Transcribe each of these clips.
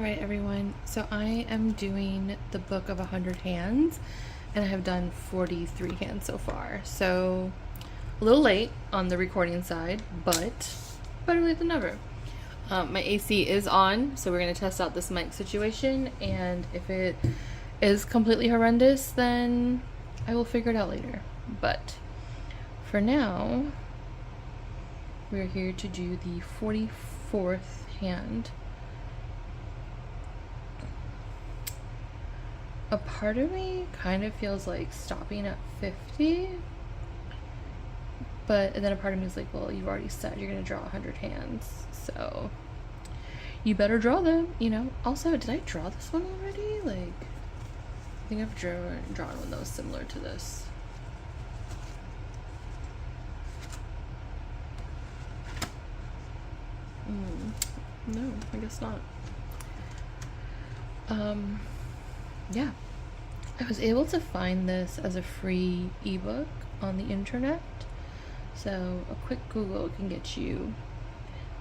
Alright everyone, so I am doing the book of 100 hands and I have done 43 hands so far. So a little late on the recording side, but better late than never. My AC is on, so we're going to test out this mic situation, and if it is completely horrendous, then I will figure it out later. But for now, we're here to do the 44th hand. A part of me kind of feels like stopping at 50, but then a part of me is like, well, you've already said you're gonna draw 100 hands, so you better draw them, you know. Also, did I draw this one already? Like, I think I've drawn one that was similar to this. No, I guess not. Yeah, I was able to find this as a free ebook on the internet, so a quick Google can get you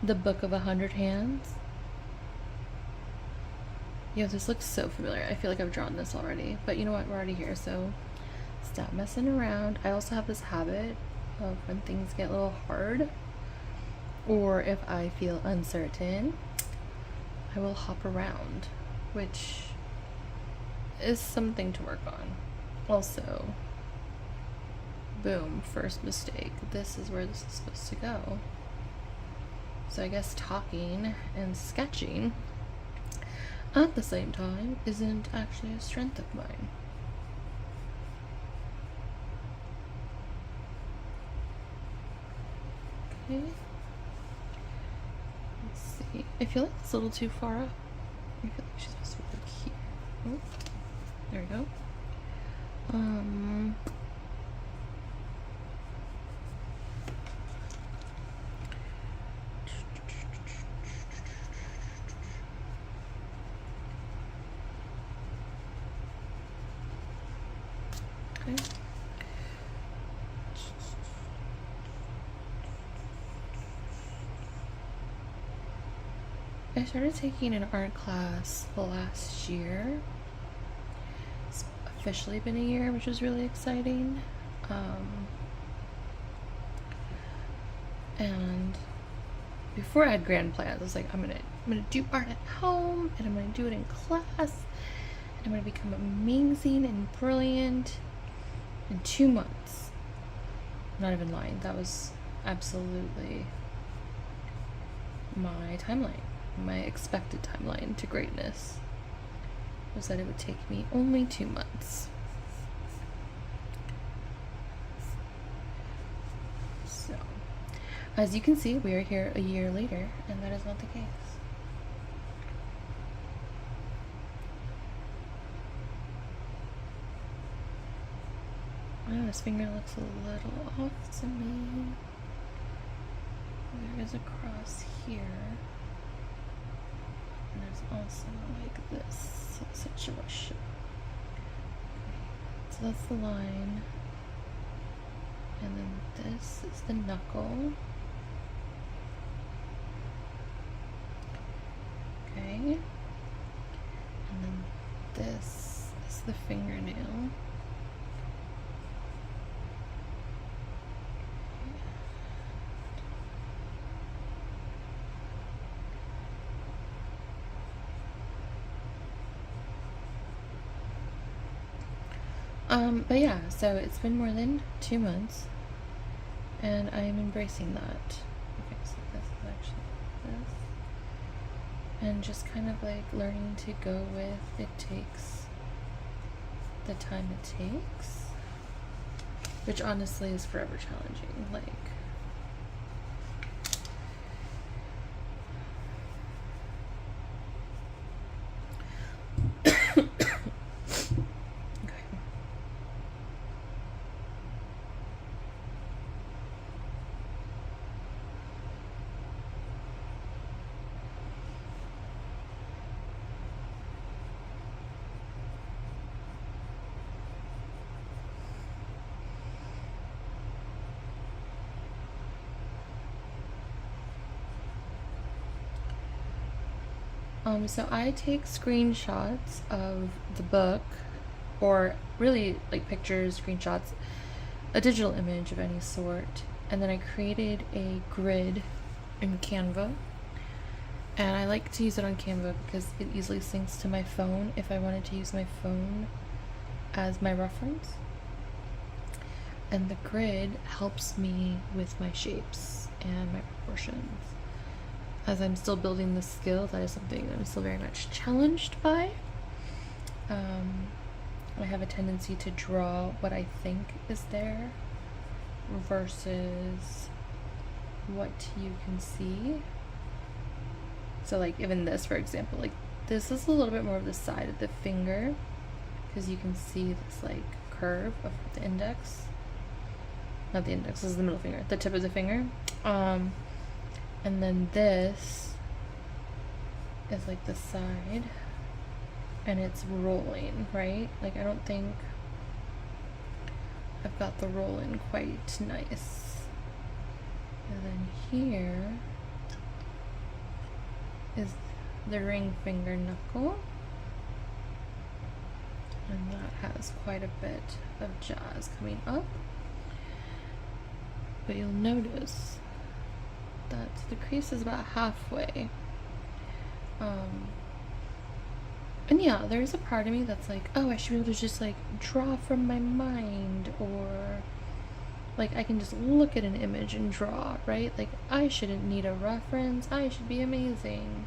the book of 100 hands. Yeah, this looks so familiar. I feel like I've drawn this already, but you know what, we're already here, so stop messing around. I also have this habit of when things get a little hard, or if I feel uncertain, I will hop around, which is something to work on. Also, boom, first mistake. This is where this is supposed to go. So I guess talking and sketching at the same time isn't actually a strength of mine. Okay. Let's see. I feel like it's a little too far up. I feel like she's supposed to be like here. Oh. There we go. Okay. I started taking an art class last year. Officially been a year, which is really exciting. And before I had grand plans, I was like, I'm gonna do art at home, and I'm gonna do it in class, and I'm gonna become amazing and brilliant in 2 months. I'm not even lying. That was absolutely my timeline, my expected timeline to greatness. Was that it would take me only 2 months. So, as you can see, we are here a year later, and that is not the case. Oh, this finger looks a little off to me. There is a cross here, and there's also like this situation. So that's the line, and then this is the knuckle. Okay, and then this is the fingernail. But yeah, so it's been more than 2 months, and I am embracing that. Okay, so this is actually this. And just kind of like learning to go with it takes the time it takes, which honestly is forever challenging. Like, So I take screenshots of the book, or really like pictures, screenshots, a digital image of any sort, and then I created a grid in Canva. And I like to use it on Canva because it easily syncs to my phone if I wanted to use my phone as my reference. And the grid helps me with my shapes and my proportions. As I'm still building the skill, that is something that I'm still very much challenged by. I have a tendency to draw what I think is there versus what you can see. So like even this, for example, like this is a little bit more of the side of the finger because you can see this like curve of the index. Not the index, this is the middle finger, the tip of the finger. And then this is like the side and it's rolling, right? Like I don't think I've got the roll in quite nice. And then here is the ring finger knuckle. And that has quite a bit of jazz coming up. But you'll notice that the crease is about halfway. And yeah, there's a part of me that's like, oh, I should be able to just like draw from my mind, or like I can just look at an image and draw, right? Like I shouldn't need a reference, I should be amazing.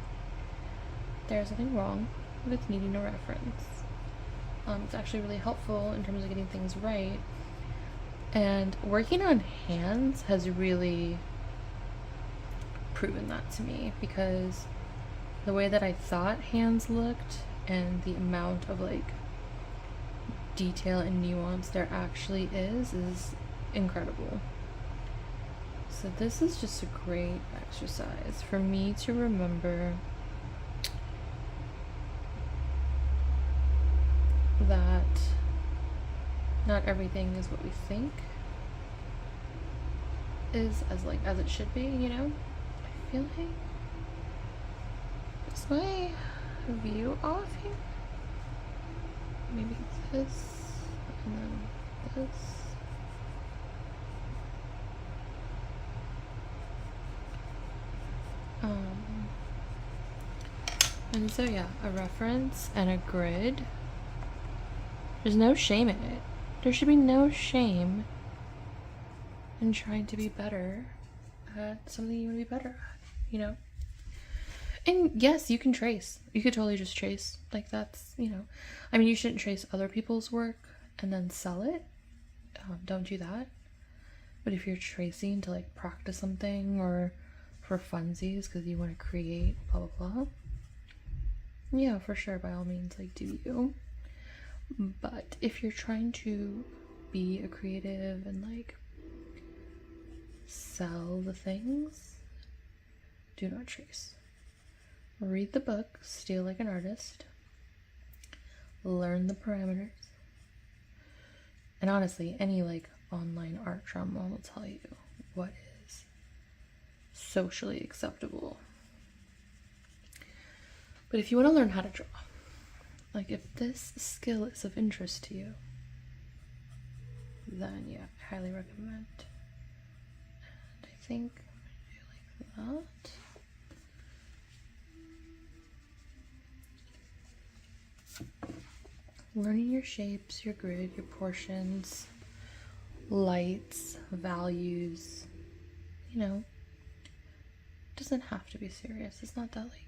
There's nothing wrong with needing a reference. It's actually really helpful in terms of getting things right. And working on hands has really proven that to me, because the way that I thought hands looked and the amount of like detail and nuance there actually is incredible. So this is just a great exercise for me to remember that not everything is what we think is as it should be, you know? I feel like is my view off here? Maybe this and then this. And so yeah, a reference and a grid. There's no shame in it. There should be no shame in trying to be better at something you want to be better at, you know? And yes, you can trace. You could totally just trace. Like that's, you know, I mean, you shouldn't trace other people's work and then sell it. Don't do that. But if you're tracing to like practice something or for funsies because you want to create blah blah blah, yeah, for sure, by all means, like do you. But if you're trying to be a creative and like sell the things, do not trace. Read the book, Steal Like an Artist, learn the parameters, and honestly, any like online art drama will tell you what is socially acceptable. But if you want to learn how to draw, like if this skill is of interest to you, then yeah, I highly recommend. And I think I do like that. Learning your shapes, your grid, your portions, lights, values, you know, doesn't have to be serious. It's not that like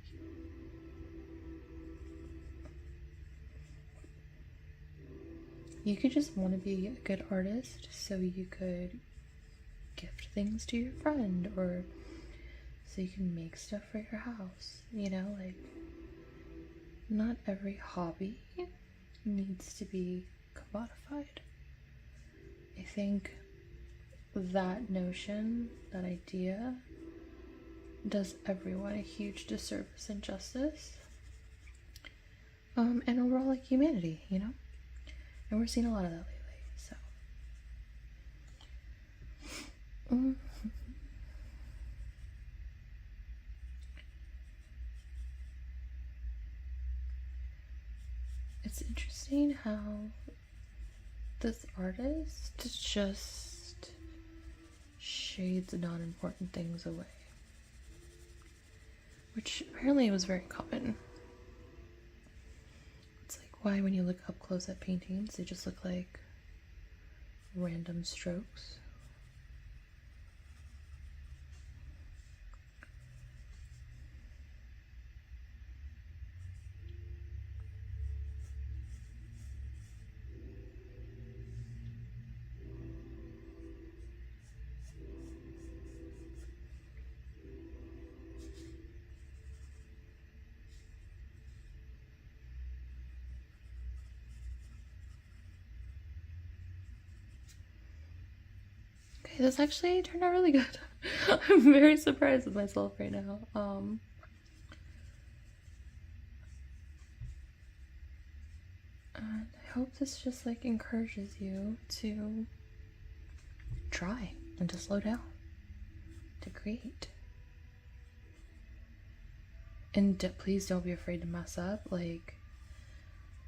you could just want to be a good artist so you could gift things to your friend, or so you can make stuff for your house, you know, like not every hobby needs to be commodified. I think that notion, that idea, does everyone a huge disservice and justice. And overall, like humanity, you know? And we're seeing a lot of that lately, so. It's interesting how this artist just shades non-important things away, which apparently was very common. It's like why when you look up close at paintings, they just look like random strokes. Okay, this actually turned out really good. I'm very surprised with myself right now. And I hope this just like encourages you to try and to slow down, to create. And please don't be afraid to mess up. Like,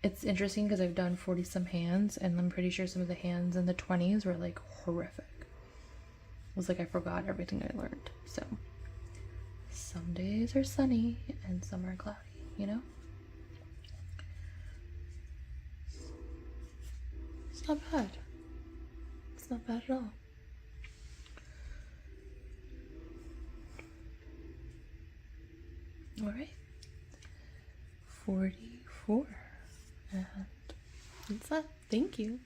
it's interesting because I've done 40 some hands, and I'm pretty sure some of the hands in the 20s were like horrific. It was like I forgot everything I learned. So some days are sunny and some are cloudy, you know? It's not bad. It's not bad at all. All right. 44. And that's that. Thank you.